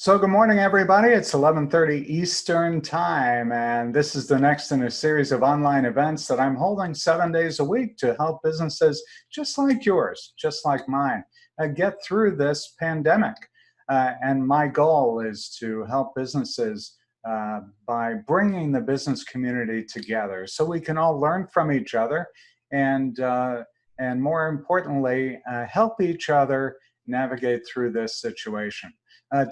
So good morning, everybody. It's 11:30 Eastern Time, and this is the next in a series of online events that I'm holding 7 days a week to help businesses just like yours, just like mine, get through this pandemic. And my goal is to help businesses by bringing the business community together so we can all learn from each other and more importantly, help each other navigate through this situation.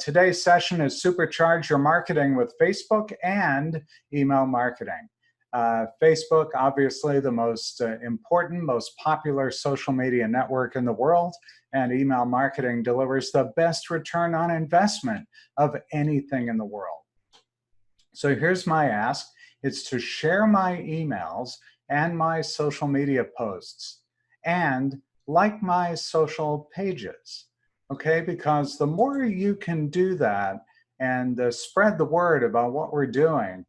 Today's session is Supercharge Your Marketing with Facebook and Email Marketing. Facebook, obviously the most important, most popular social media network in the world, and email marketing delivers the best return on investment of anything in the world. So here's my ask. It's to share my emails and my social media posts and like my social pages. Okay, because the more you can do that and spread the word about what we're doing,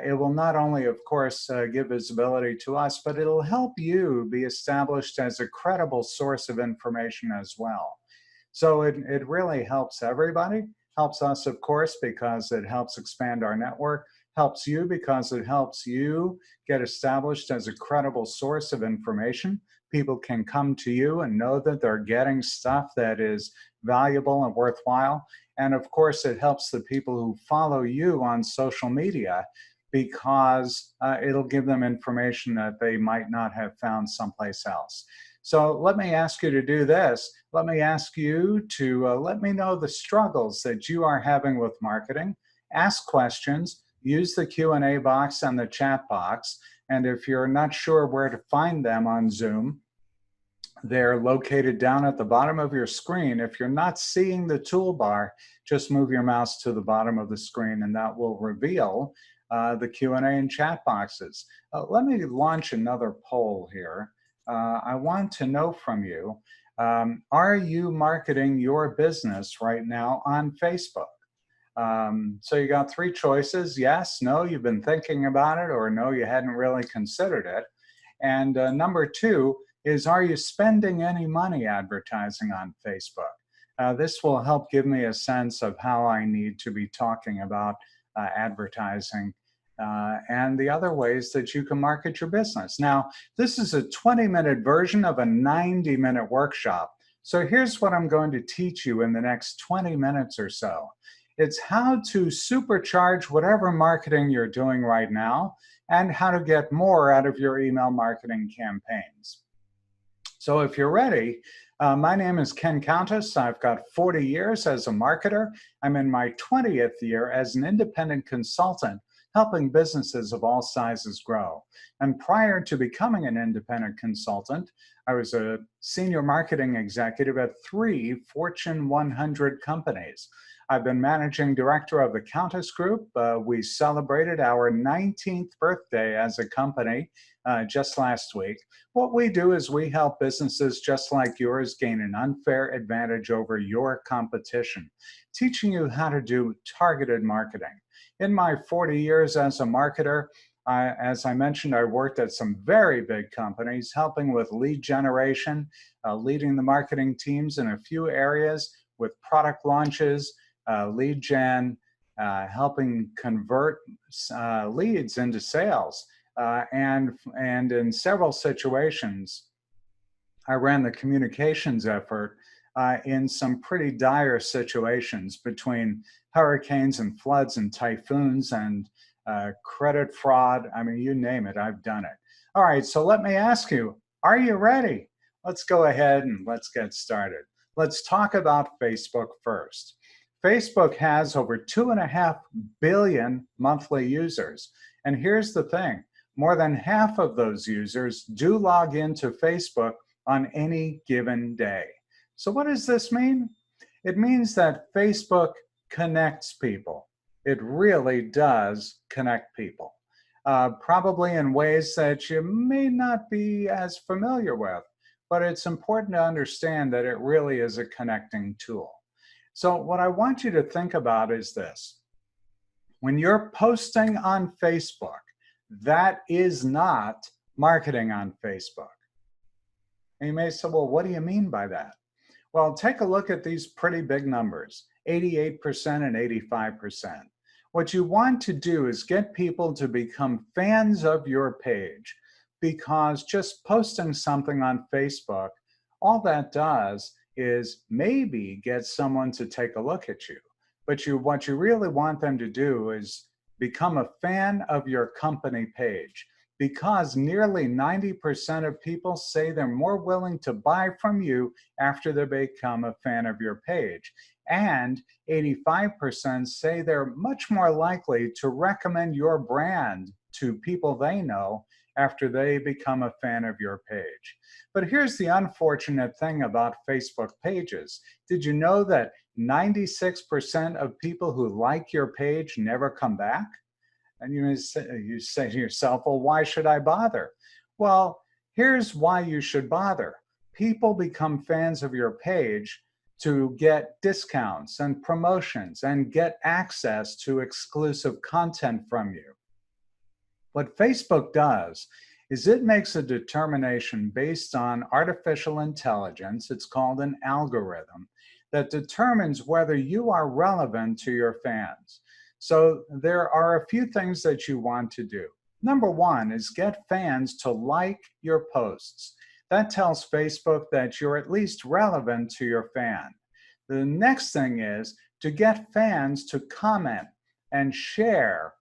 it will not only, of course, give visibility to us, but it'll help you be established as a credible source of information as well. So it really helps everybody, helps us, of course, because it helps expand our network, helps you because it helps you get established as a credible source of information. People can come to you and know that they're getting stuff that is valuable and worthwhile. And of course, it helps the people who follow you on social media because it'll give them information that they might not have found someplace else. So let me ask you to do this. Let me ask you to let me know the struggles that you are having with marketing. Ask questions, use the Q&A box and the chat box. And if you're not sure where to find them on Zoom, they're located down at the bottom of your screen. If you're not seeing the toolbar, just move your mouse to the bottom of the screen and that will reveal the Q&A and chat boxes. Let me launch another poll here. I want to know from you, are you marketing your business right now on Facebook? So you got three choices: yes, no, you've been thinking about it, or no, you hadn't really considered it. And number two is, are you spending any money advertising on Facebook? This will help give me a sense of how I need to be talking about advertising and the other ways that you can market your business. Now, this is a 20-minute version of a 90-minute workshop. So here's what I'm going to teach you in the next 20 minutes or so. It's how to supercharge whatever marketing you're doing right now and how to get more out of your email marketing campaigns. So if you're ready, my name is Countess. I've got 40 years as a marketer. I'm in my 20th year as an independent consultant, helping businesses of all sizes grow. And prior to becoming an independent consultant, I was a senior marketing executive at 3 Fortune 100 companies. I've been managing director of the Countess Group. We celebrated our 19th birthday as a company just last week. What we do is we help businesses just like yours gain an unfair advantage over your competition, teaching you how to do targeted marketing. In my 40 years as a marketer, as I mentioned, I worked at some very big companies, helping with lead generation, leading the marketing teams in a few areas with product launches, lead gen, helping convert leads into sales. And in several situations, I ran the communications effort in some pretty dire situations between hurricanes and floods and typhoons and credit fraud. I mean, you name it, I've done it. All right, so let me ask you, are you ready? Let's go ahead and let's get started. Let's talk about Facebook first. Facebook has over 2.5 billion monthly users. And here's the thing, more than half of those users do log into Facebook on any given day. So what does this mean? It means that Facebook connects people. It really does connect people, probably in ways that you may not be as familiar with, but it's important to understand that it really is a connecting tool. So what I want you to think about is this. When you're posting on Facebook, that is not marketing on Facebook. And you may say, well, what do you mean by that? Well, take a look at these pretty big numbers, 88% and 85%. What you want to do is get people to become fans of your page, because just posting something on Facebook, all that does is maybe get someone to take a look at you. But what you really want them to do is become a fan of your company page, because nearly 90% of people say they're more willing to buy from you after they become a fan of your page. And 85% say they're much more likely to recommend your brand to people they know after they become a fan of your page. But here's the unfortunate thing about Facebook pages. Did you know that 96% of people who like your page never come back? And you say to yourself, well, why should I bother? Well, here's why you should bother. People become fans of your page to get discounts and promotions and get access to exclusive content from you. What Facebook does is it makes a determination based on artificial intelligence. It's called an algorithm that determines whether you are relevant to your fans. So there are a few things that you want to do. Number one is get fans to like your posts. That tells Facebook that you're at least relevant to your fan. The next thing is to get fans to comment and share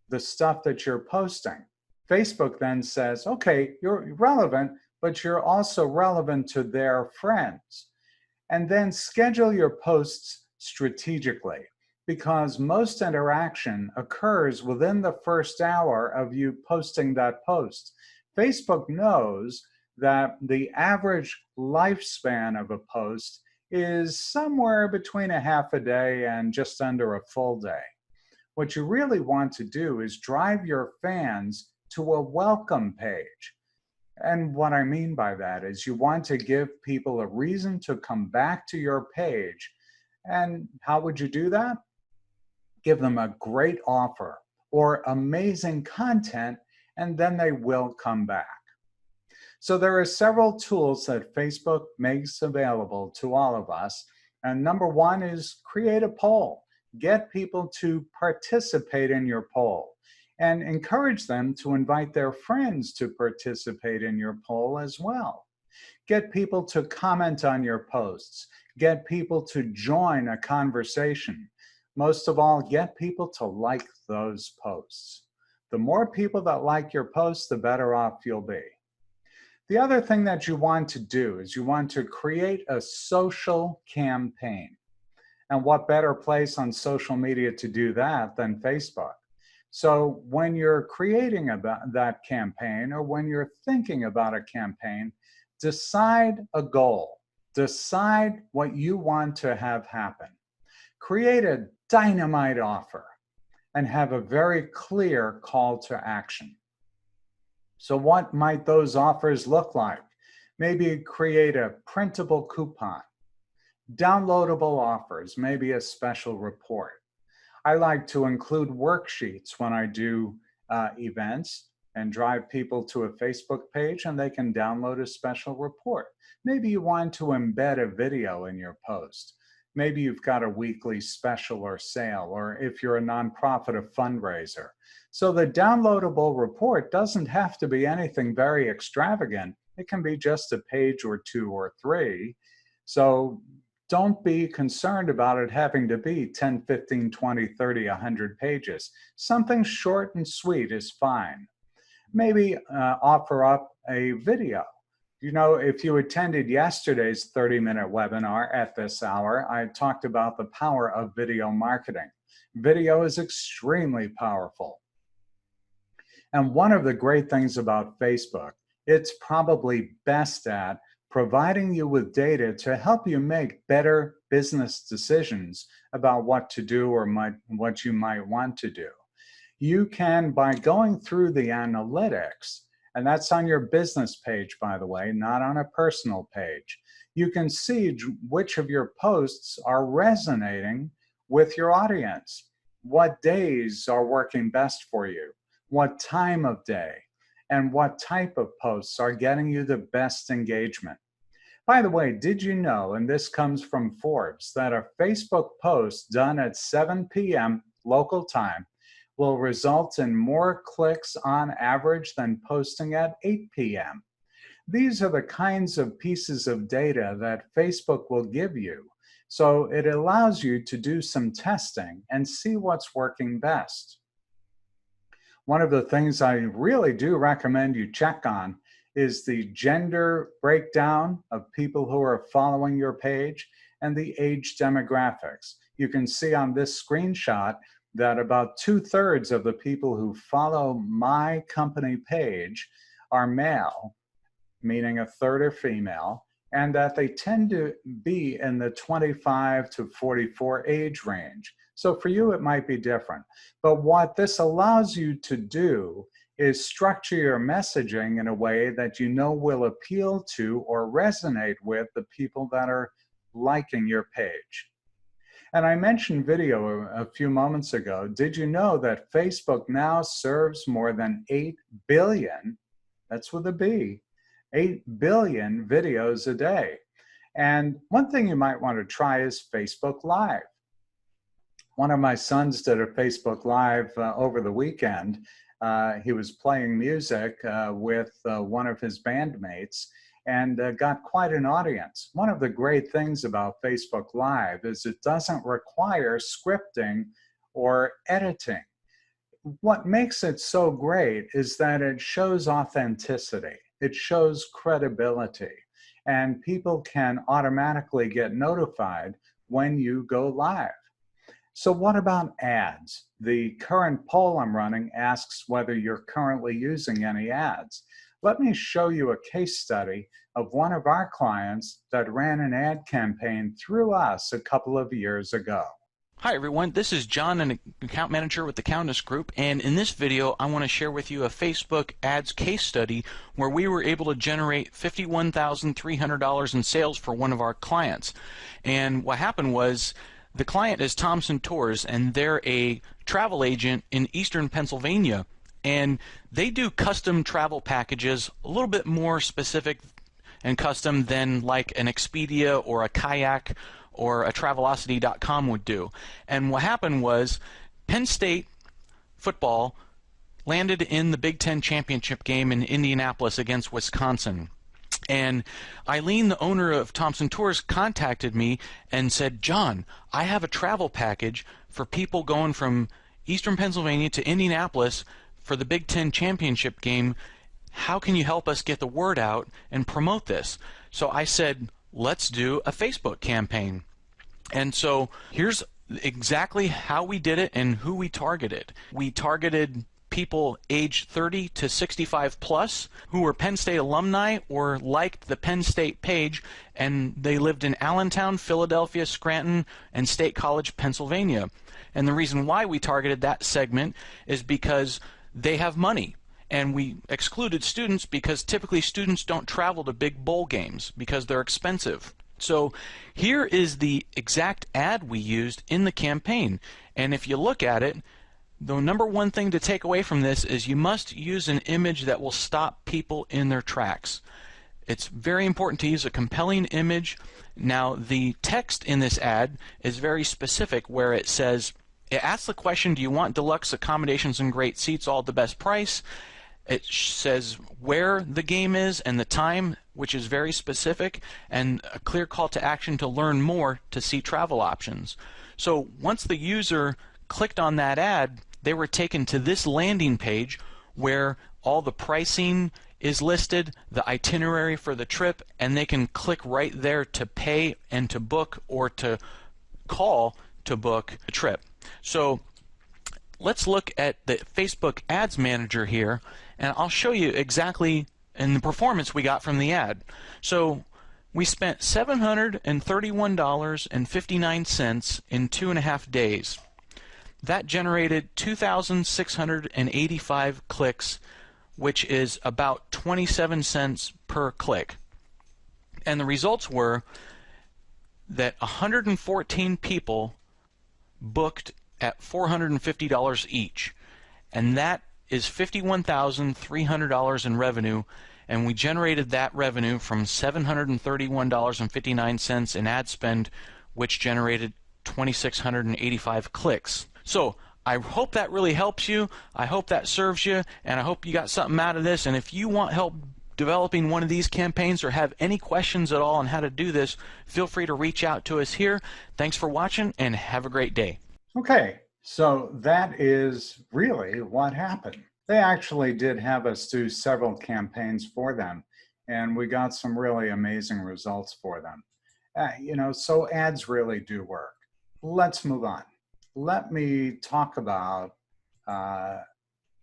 the stuff that you're posting. Facebook then says, okay, you're relevant, but you're also relevant to their friends. And then schedule your posts strategically, because most interaction occurs within the first hour of you posting that post. Facebook knows that the average lifespan of a post is somewhere between a half a day and just under a full day. What you really want to do is drive your fans to a welcome page. And what I mean by that is you want to give people a reason to come back to your page. And how would you do that? Give them a great offer or amazing content, and then they will come back. So there are several tools that Facebook makes available to all of us. And number one is create a poll. Get people to participate in your poll and encourage them to invite their friends to participate in your poll as well. Get people to comment on your posts. Get people to join a conversation. Most of all, get people to like those posts. The more people that like your posts, the better off you'll be. The other thing that you want to do is you want to create a social campaign. And what better place on social media to do that than Facebook? So when you're creating about that campaign, or when you're thinking about a campaign, decide a goal. Decide what you want to have happen. Create a dynamite offer and have a very clear call to action. So what might those offers look like? Maybe create a printable coupon, downloadable offers, maybe a special report. I like to include worksheets when I do events and drive people to a Facebook page, and they can download a special report. Maybe you want to embed a video in your post. Maybe you've got a weekly special or sale, or if you're a nonprofit, a fundraiser. So the downloadable report doesn't have to be anything very extravagant. It can be just a page or two or three. So don't be concerned about it having to be 10, 15, 20, 30, 100 pages. Something short and sweet is fine. Maybe offer up a video. You know, if you attended yesterday's 30-minute webinar at this hour, I talked about the power of video marketing. Video is extremely powerful. And one of the great things about Facebook, it's probably best at providing you with data to help you make better business decisions about what to do or what you might want to do. You can, by going through the analytics, and that's on your business page, by the way, not on a personal page, you can see which of your posts are resonating with your audience. What days are working best for you? What time of day? And what type of posts are getting you the best engagement? By the way, did you know, and this comes from Forbes, that a Facebook post done at 7 p.m. local time will result in more clicks on average than posting at 8 p.m.? These are the kinds of pieces of data that Facebook will give you. So it allows you to do some testing and see what's working best. One of the things I really do recommend you check on is the gender breakdown of people who are following your page and the age demographics. You can see on this screenshot that about 2/3 of the people who follow my company page are male, meaning a third are female, and that they tend to be in the 25 to 44 age range. So for you, it might be different. But what this allows you to do is structure your messaging in a way that you know will appeal to or resonate with the people that are liking your page. And I mentioned video a few moments ago. Did you know that Facebook now serves more than 8 billion, that's with a B, 8 billion videos a day? And one thing you might want to try is Facebook Live. One of my sons did a Facebook Live over the weekend. He was playing music with one of his bandmates and got quite an audience. One of the great things about Facebook Live is it doesn't require scripting or editing. What makes it so great is that it shows authenticity. It shows credibility. And people can automatically get notified when you go live. So what about ads? The current poll I'm running asks whether you're currently using any ads. Let me show you a case study of one of our clients that ran an ad campaign through us a couple of years ago. Hi everyone, this is John, an account manager with the Countess Group, and in this video I want to share with you a Facebook ads case study where we were able to generate $51,300 in sales for one of our clients. And what happened was, the client is Thompson Tours, and they're a travel agent in eastern Pennsylvania, and they do custom travel packages, a little bit more specific and custom than like an Expedia or a Kayak or a Travelocity.com would do. And what happened was, Penn State football landed in the Big Ten championship game in Indianapolis against Wisconsin. And Eileen, the owner of Thompson Tours, contacted me and said, John, I have a travel package for people going from eastern Pennsylvania to Indianapolis for the Big Ten championship game. How can you help us get the word out and promote this? So I said, let's do a Facebook campaign. And so here's exactly how we did it and who we targeted. We targeted people aged 30 to 65 plus who were Penn State alumni or liked the Penn State page, and they lived in Allentown, Philadelphia, Scranton, and State College, Pennsylvania. And the reason why we targeted that segment is because they have money. And we excluded students because typically students don't travel to big bowl games because they're expensive. So here is the exact ad we used in the campaign. And if you look at it, the number one thing to take away from this is you must use an image that will stop people in their tracks. It's very important to use a compelling image. Now, the text in this ad is very specific, where it says, it asks the question, do you want deluxe accommodations and great seats all at the best price? It says where the game is and the time, which is very specific, and a clear call to action to learn more to see travel options. So once the user clicked on that ad, they were taken to this landing page where all the pricing is listed, the itinerary for the trip, and they can click right there to pay and to book, or to call to book the trip. So let's look at the Facebook Ads Manager here, and I'll show you exactly in the performance we got from the ad. So we spent $731.59 in 2.5 days. That generated 2,685 clicks, which is about 27 cents per click. And the results were that 114 people booked at $450 each, and that is $51,300 in revenue, and we generated that revenue from $731.59 in ad spend, which generated 2,685 clicks. So I hope that really helps you. I hope that serves you, and I hope you got something out of this. And if you want help developing one of these campaigns or have any questions at all on how to do this, feel free to reach out to us here. Thanks for watching, and have a great day. Okay, so that is really what happened. They actually did have us do several campaigns for them, and we got some really amazing results for them. So ads really do work. Let's move on. Let me talk about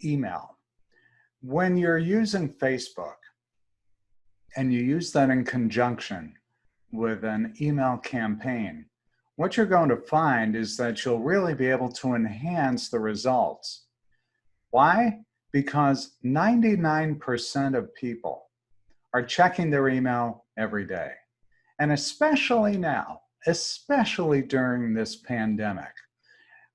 email. When you're using Facebook and you use that in conjunction with an email campaign, what you're going to find is that you'll really be able to enhance the results. Why? Because 99% of people are checking their email every day. And especially now, especially during this pandemic,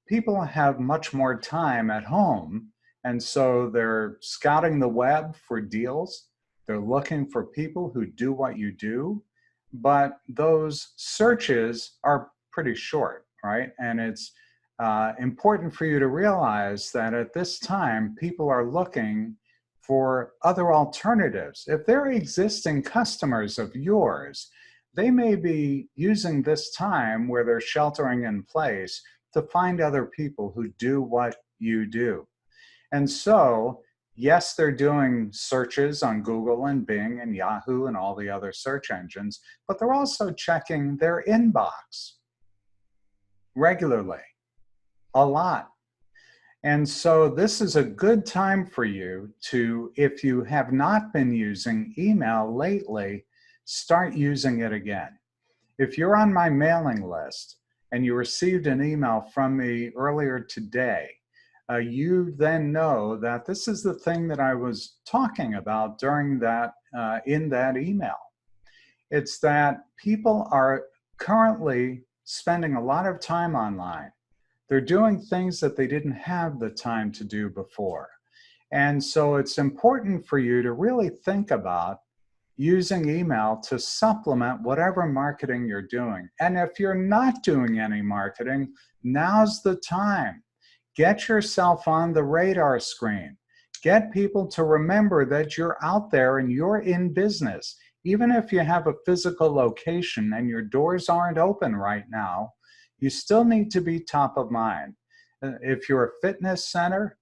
people have much more time at home. And so they're scouting the web for deals. They're looking for people who do what you do. But those searches are pretty short, right? And it's important for you to realize that at this time, people are looking for other alternatives. If they're existing customers of yours, they may be using this time where they're sheltering in place to find other people who do what you do. And so, yes, they're doing searches on Google and Bing and Yahoo and all the other search engines, but they're also checking their inbox regularly, a lot. And so this is a good time for you to, if you have not been using email lately, start using it again. If you're on my mailing list and you received an email from me earlier today, you then know that this is the thing that I was talking about during that, in that email. It's that people are currently spending a lot of time online. They're doing things that they didn't have the time to do before. And so it's important for you to really think about using email to supplement whatever marketing you're doing. And if you're not doing any marketing, now's the time. Get yourself on the radar screen. Get people to remember that you're out there and you're in business. Even if you have a physical location and your doors aren't open right now, you still need to be top of mind. If you're a fitness center,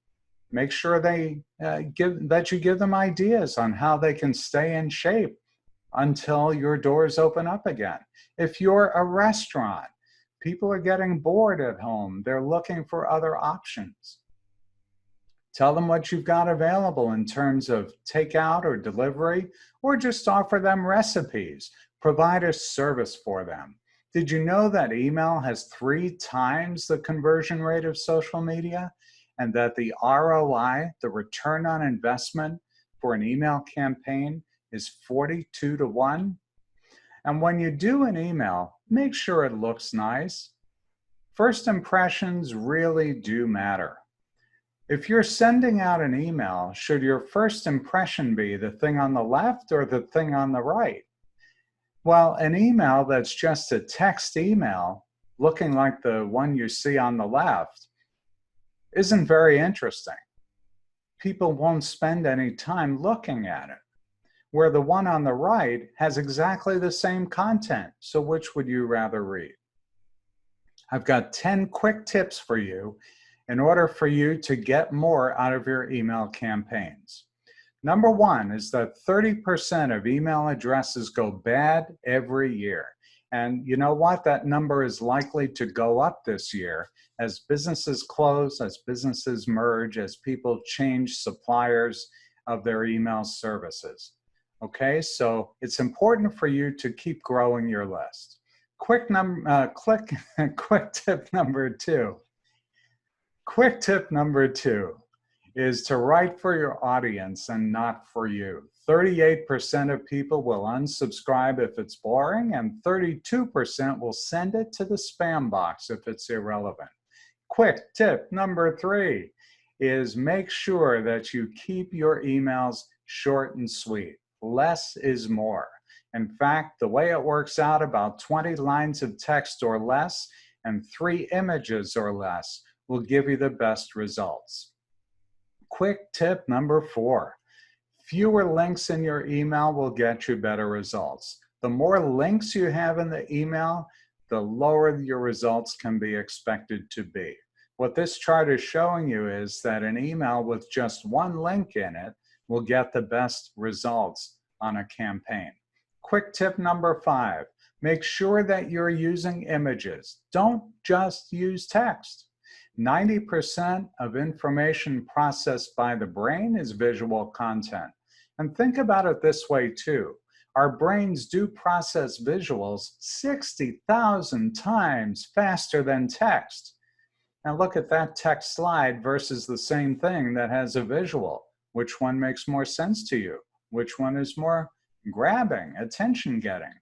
make sure you give them ideas on how they can stay in shape until your doors open up again. If you're a restaurant, people are getting bored at home. They're looking for other options. Tell them what you've got available in terms of takeout or delivery, or just offer them recipes. Provide a service for them. Did you know that email has 3 times the conversion rate of social media, and that the ROI, the return on investment for an email campaign, is 42 to 1? And when you do an email, make sure it looks nice. First impressions really do matter. If you're sending out an email, should your first impression be the thing on the left or the thing on the right? Well, an email that's just a text email, looking like the one you see on the left, isn't very interesting. People won't spend any time looking at it. Where the one on the right has exactly the same content. So which would you rather read? I've got 10 quick tips for you in order for you to get more out of your email campaigns. Number 1 is that 30% of email addresses go bad every year. And you know what? That number is likely to go up this year as businesses close, as businesses merge, as people change suppliers of their email services. Okay, so it's important for you to keep growing your list. Quick tip number 2. Quick tip number 2 is to write for your audience and not for you. 38% of people will unsubscribe if it's boring, and 32% will send it to the spam box if it's irrelevant. Quick tip number 3 is make sure that you keep your emails short and sweet. less is more. In fact, the way it works out, about 20 lines of text or less and 3 images or less will give you the best results. Quick tip number 4. Fewer links in your email will get you better results. The more links you have in the email, the lower your results can be expected to be. What this chart is showing you is that an email with just 1 link in it will get the best results on a campaign. Quick tip number 5, make sure that you're using images. Don't just use text. 90% of information processed by the brain is visual content. And think about it this way too. Our brains do process visuals 60,000 times faster than text. Now look at that text slide versus the same thing that has a visual. Which one makes more sense to you? Which one is more grabbing, attention-getting?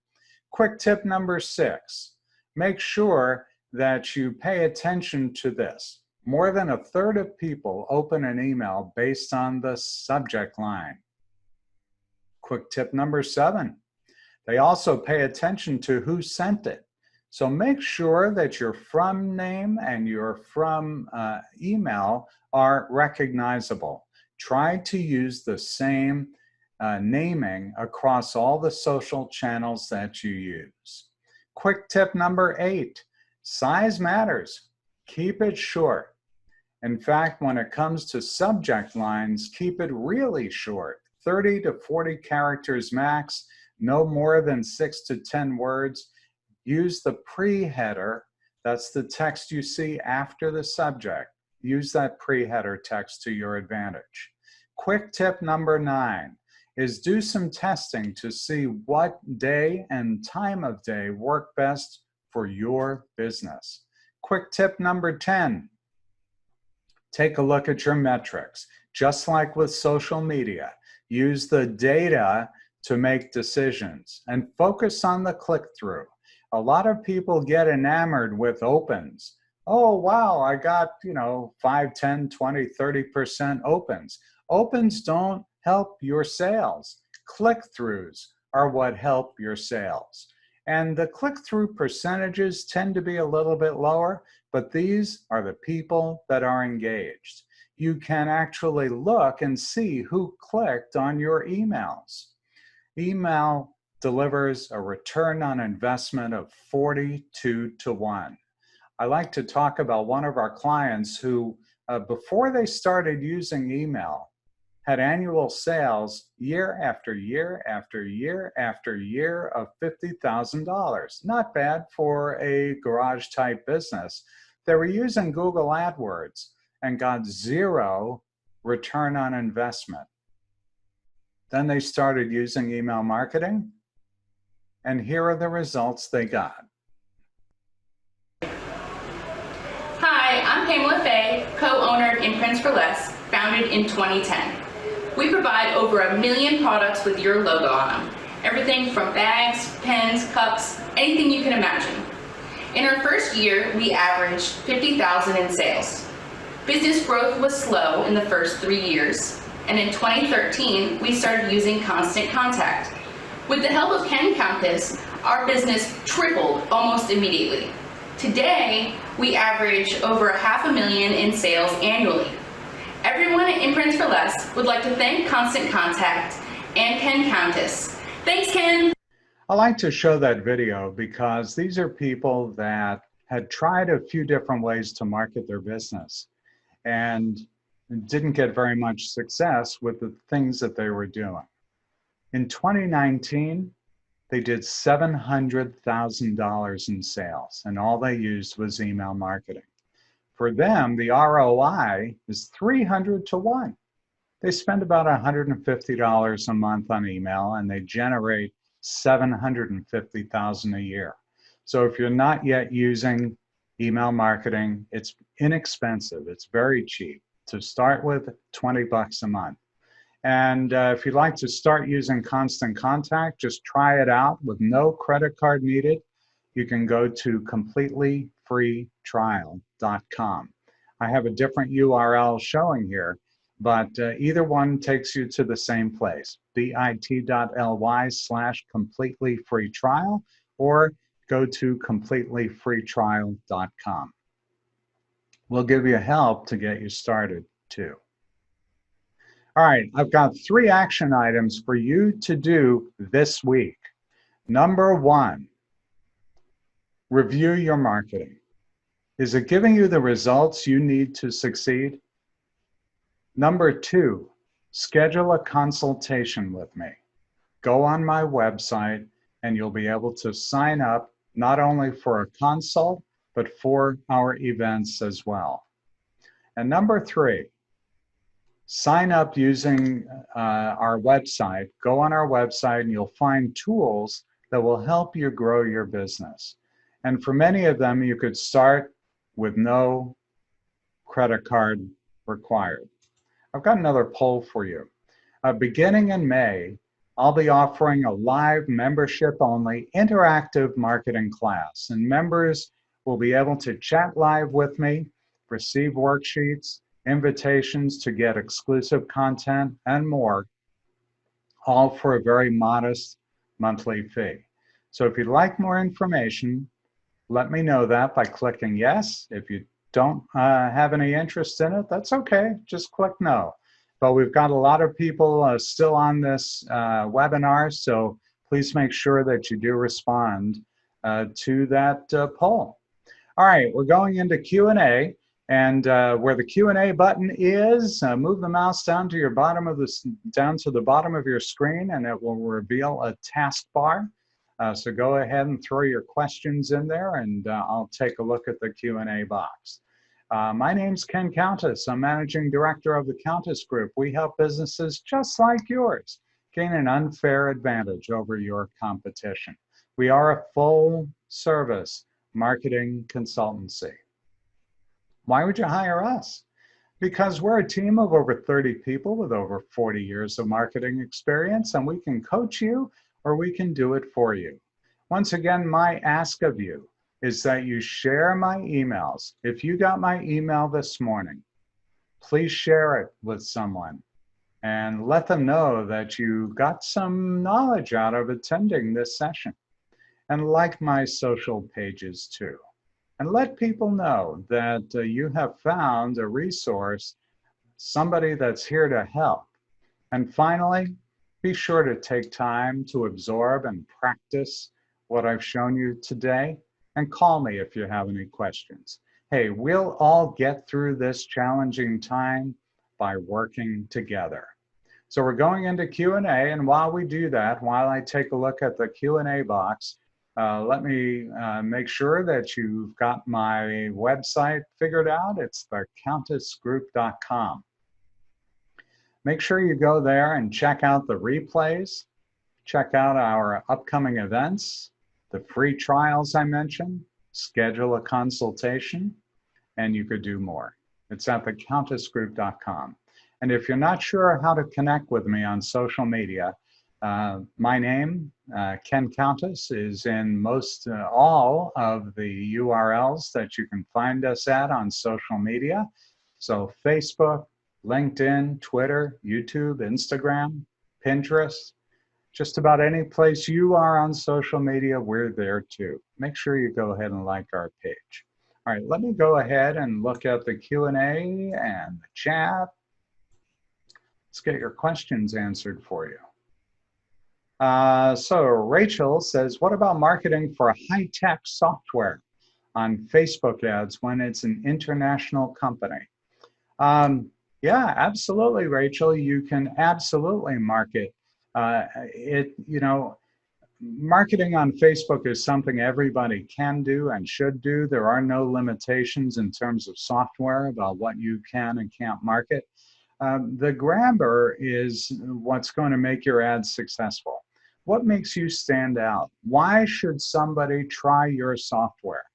Quick tip number 6, make sure that you pay attention to this. More than a third of people open an email based on the subject line. Quick tip number 7, they also pay attention to who sent it. So make sure that your from name and your from email are recognizable. Try to use the same naming across all the social channels that you use. Quick tip number 8, size matters. Keep it short. In fact, when it comes to subject lines, keep it really short. 30 to 40 characters max, no more than 6 to 10 words. Use the pre-header, that's the text you see after the subject. Use that pre-header text to your advantage. Quick tip number 9 is do some testing to see what day and time of day work best for your business. Quick tip number 10, take a look at your metrics. Just like with social media, use the data to make decisions and focus on the click-through. A lot of people get enamored with opens. Oh, wow, I got, 5, 10, 20, 30% opens. Opens don't help your sales. Click-throughs are what help your sales. And the click-through percentages tend to be a little bit lower, but these are the people that are engaged. You can actually look and see who clicked on your emails. Email delivers a return on investment of 42 to 1. I like to talk about one of our clients who, before they started using email, had annual sales year after year after year after year of $50,000. Not bad for a garage type business. They were using Google AdWords and got 0 return on investment. Then they started using email marketing, and here are the results they got. Hi, I'm Pamela Fay, co-owner of Imprints for Less, founded in 2010. We provide over 1 million products with your logo on them. Everything from bags, pens, cups, anything you can imagine. In our first year, we averaged $50,000 in sales. Business growth was slow in the first 3 years, and in 2013, we started using Constant Contact. With the help of Countess, our business tripled almost immediately. Today, we average over $500,000 in sales annually. Everyone at Imprints for Less would like to thank Constant Contact and Countess. Thanks, Ken. I like to show that video because these are people that had tried a few different ways to market their business and didn't get very much success with the things that they were doing. In 2019, they did $700,000 in sales, and all they used was email marketing. For them, the ROI is 300 to 1. They spend about $150 a month on email, and they generate $750,000 a year. So if you're not yet using email marketing, it's inexpensive. It's very cheap. To start with, 20 bucks a month. And if you'd like to start using Constant Contact, just try it out with no credit card needed. You can go to completelyfreetrial.com. I have a different URL showing here, but either one takes you to the same place, bit.ly/completely free trial, or go to completelyfreetrial.com. We'll give you help to get you started too. All right, I've got 3 action items for you to do this week. Number 1, review your marketing. Is it giving you the results you need to succeed? Number 2, schedule a consultation with me. Go on my website and you'll be able to sign up not only for a consult, but for our events as well. And number 3, sign up using our website. Go on our website and you'll find tools that will help you grow your business. And for many of them, you could start with no credit card required. I've got another poll for you. Beginning in May, I'll be offering a live membership-only interactive marketing class, and members will be able to chat live with me, receive worksheets, invitations to get exclusive content, and more, all for a very modest monthly fee. So if you'd like more information, let me know that by clicking yes. If you don't have any interest in it, that's okay. Just click no. But we've got a lot of people still on this webinar, so please make sure that you do respond to that poll. All right, we're going into Q&A, and where the Q&A button is, move the mouse down to the bottom of your screen, and it will reveal a taskbar. So go ahead and throw your questions in there, and I'll take a look at the Q&A box. My name's Ken Countess. I'm Managing Director of the Countess Group. We help businesses just like yours gain an unfair advantage over your competition. We are a full-service marketing consultancy. Why would you hire us? Because we're a team of over 30 people with over 40 years of marketing experience, and we can coach you or we can do it for you. Once again, my ask of you is that you share my emails. If you got my email this morning, please share it with someone and let them know that you got some knowledge out of attending this session. And like my social pages too. And let people know that you have found a resource, somebody that's here to help. And finally, be sure to take time to absorb and practice what I've shown you today, and call me if you have any questions. Hey, we'll all get through this challenging time by working together. So we're going into Q&A, and while we do that, while I take a look at the Q&A box, let me make sure that you've got my website figured out. It's thecountessgroup.com. Make sure you go there and check out the replays, check out our upcoming events, the free trials I mentioned, schedule a consultation, and you could do more. It's at thecountessgroup.com. And if you're not sure how to connect with me on social media, my name, Ken Countess, is in most all of the URLs that you can find us at on social media. So Facebook, LinkedIn, Twitter, YouTube, Instagram, Pinterest, just about any place you are on social media, we're there too. Make sure you go ahead and like our page. All right, let me go ahead and look at the Q&A and the chat. Let's get your questions answered for you. So Rachel says, what about marketing for high-tech software on Facebook ads when it's an international company? Yeah, absolutely, Rachel. You can absolutely market. Marketing on Facebook is something everybody can do and should do. There are no limitations in terms of software about what you can and can't market. The grabber is what's going to make your ads successful. What makes you stand out? Why should somebody try your software?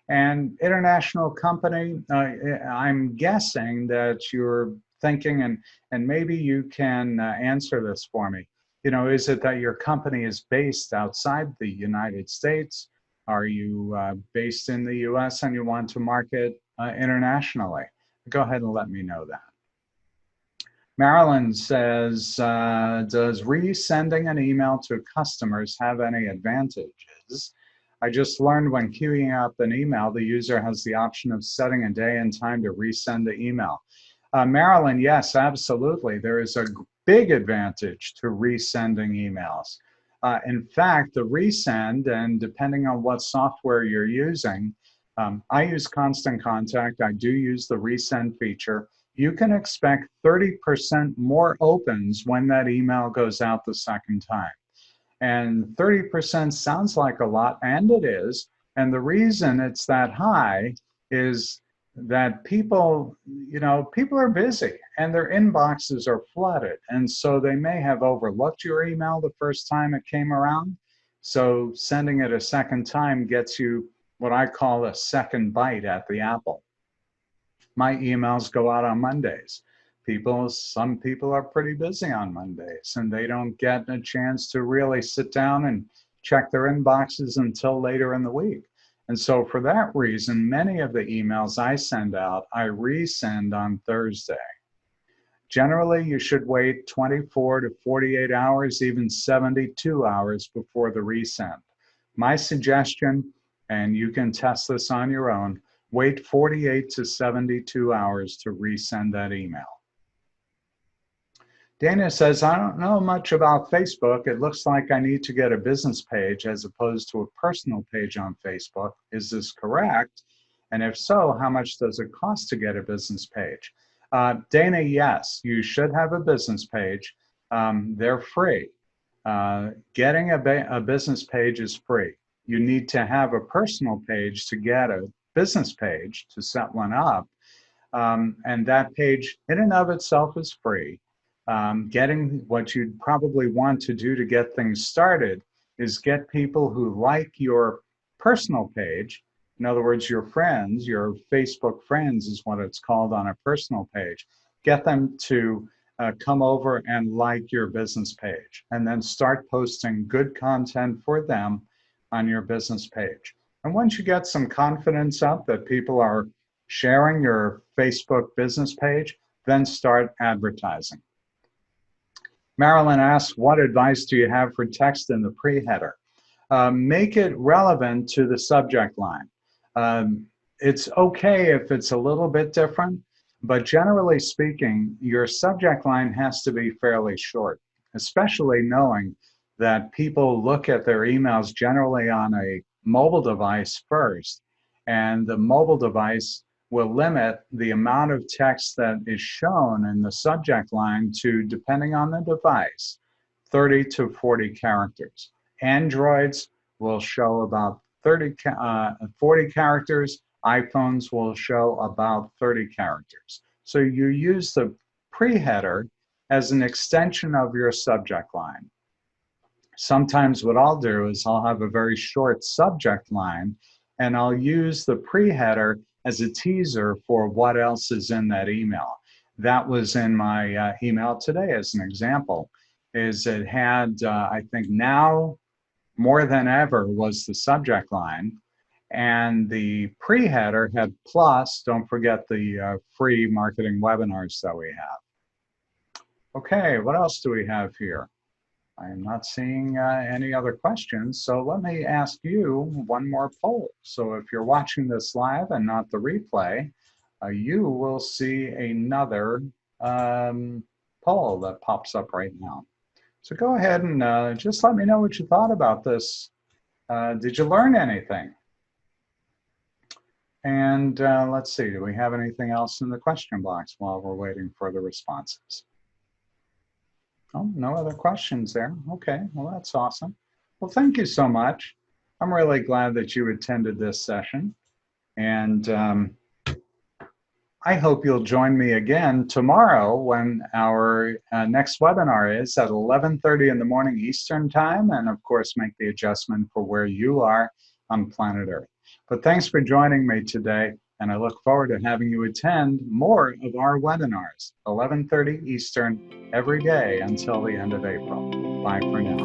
And international company, I'm guessing that you're thinking, and maybe you can answer this for me. Is it that your company is based outside the United States? Are you based in the US and you want to market internationally? Go ahead and let me know that. Marilyn says, does resending an email to customers have any advantages? I just learned when queuing up an email, the user has the option of setting a day and time to resend the email. Marilyn, yes, absolutely. There is a big advantage to resending emails. In fact, the resend, and depending on what software you're using, I use Constant Contact. I do use the resend feature. You can expect 30% more opens when that email goes out the second time. And 30% sounds like a lot, and it is. And the reason it's that high is that people are busy and their inboxes are flooded. And so they may have overlooked your email the first time it came around. So sending it a second time gets you what I call a second bite at the apple. My emails go out on Mondays. Some people are pretty busy on Mondays and they don't get a chance to really sit down and check their inboxes until later in the week. And so for that reason, many of the emails I send out, I resend on Thursday. Generally, you should wait 24 to 48 hours, even 72 hours before the resend. My suggestion, and you can test this on your own, wait 48 to 72 hours to resend that email. Dana says, I don't know much about Facebook. It looks like I need to get a business page as opposed to a personal page on Facebook. Is this correct? And if so, how much does it cost to get a business page? Dana, yes, you should have a business page. They're free. Getting a business page is free. You need to have a personal page to get a business page, to set one up. And that page in and of itself is free. Getting what you'd probably want to do to get things started is get people who like your personal page. In other words, your friends, your Facebook friends is what it's called on a personal page. Get them to come over and like your business page, and then start posting good content for them on your business page. And once you get some confidence up that people are sharing your Facebook business page, then start advertising. Marilyn asks, what advice do you have for text in the pre-header? Make it relevant to the subject line. It's okay if it's a little bit different, but generally speaking, your subject line has to be fairly short, especially knowing that people look at their emails generally on a mobile device first, and the mobile device will limit the amount of text that is shown in the subject line to, depending on the device, 30 to 40 characters. Androids will show about 40 characters. iPhones will show about 30 characters. So you use the pre-header as an extension of your subject line. Sometimes what I'll do is I'll have a very short subject line, and I'll use the pre-header as a teaser for what else is in that email. That was in my email today as an example, is it had, I think now more than ever was the subject line, and the pre-header had plus, don't forget the free marketing webinars that we have. Okay, what else do we have here? I'm not seeing any other questions, so let me ask you one more poll. So if you're watching this live and not the replay, you will see another poll that pops up right now. So go ahead and just let me know what you thought about this. Did you learn anything? And let's see, do we have anything else in the question box while we're waiting for the responses? Oh, no other questions there. Okay, well, that's awesome. Well, thank you so much. I'm really glad that you attended this session. And I hope you'll join me again tomorrow when our next webinar is at 11:30 in the morning Eastern time. And of course, make the adjustment for where you are on planet Earth. But thanks for joining me today. And I look forward to having you attend more of our webinars, 11:30 Eastern, every day until the end of April. Bye for now.